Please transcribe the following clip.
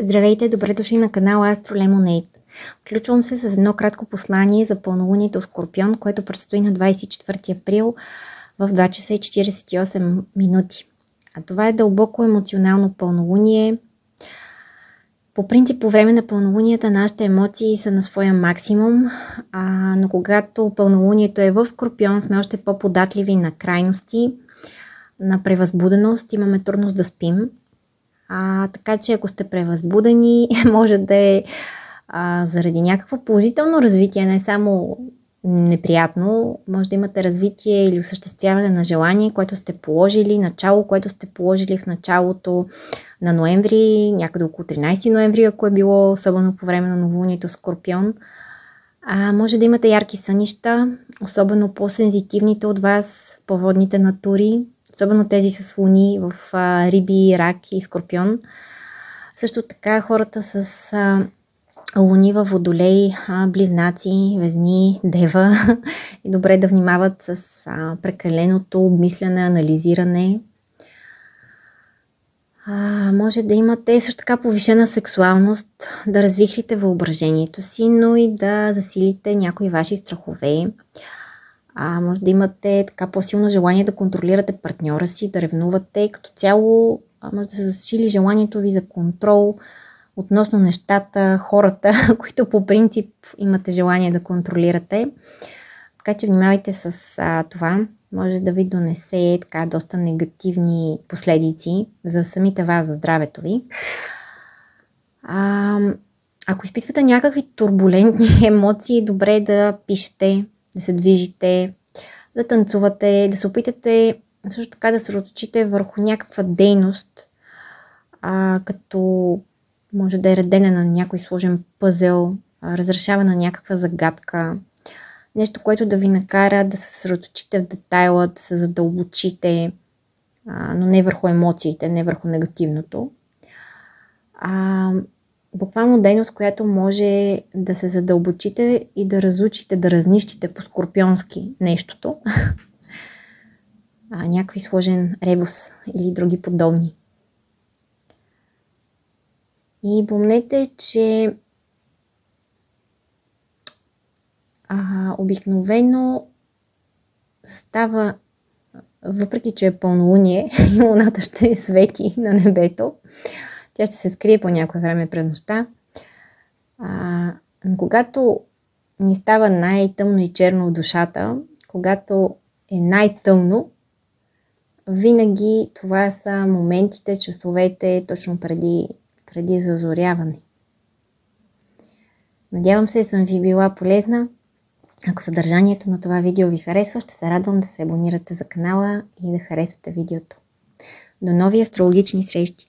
Здравейте, добре дошли на канала Astro Lemonade. Включвам се с едно кратко послание за пълнолунието в Скорпион, което предстои на 24 април в 2 часа и 48 минути. А това е дълбоко емоционално пълнолуние. По принцип, по време на пълнолунията нашите емоции са на своя максимум, но когато пълнолунието е в Скорпион, сме още по-податливи на крайности, на превъзбуденост, имаме трудност да спим. Така че ако сте превъзбудени, може да е заради някакво положително развитие, не само неприятно, може да имате развитие или осъществяване на желание, което сте положили, начало, което сте положили в началото на ноември, някъде около 13 ноември, ако е било, особено по време на новолунието в Скорпион. Може да имате ярки сънища, особено по-сензитивните от вас, по-водните натури, особено тези с луни в Риби, Рак и Скорпион. Също така хората с луни във Водолей, Близнаци, Везни, Дева е добре да внимават с прекаленото обмисляне, анализиране. Може да имате също така повишена сексуалност, да развихрите въображението си, но и да засилите някои ваши страхове. Може да имате така по-силно желание да контролирате партньора си, да ревнувате. Като цяло може да се засили желанието ви за контрол относно нещата, хората, които по принцип имате желание да контролирате. Така че внимавайте с това. Може да ви донесе така доста негативни последици за самите вас, за здравето ви. Ако изпитвате някакви турбулентни емоции, добре е да пишете, да се движите, да танцувате, да се опитате също така да се съсредоточите върху някаква дейност, като може да е редене на някой сложен пъзел, разрешаване на някаква загадка, нещо, което да ви накара да се съсредоточите в детайла, да се задълбочите, но не върху емоциите, не върху негативното. Буквално дейност, която може да се задълбочите и да разучите, да разнищите по скорпионски нещото. Някакви сложен ребус или други подобни. И помнете, че обикновено става, въпреки че е пълнолуние и луната ще свети на небето, тя ще се скрие по някое време през нощта. Но когато ни става най-тъмно и черно в душата, когато е най-тъмно, винаги това са моментите, часовете, точно преди зазоряване. Надявам се, съм ви била полезна. Ако съдържанието на това видео ви харесва, ще се радвам да се абонирате за канала и да харесате видеото. До нови астрологични срещи!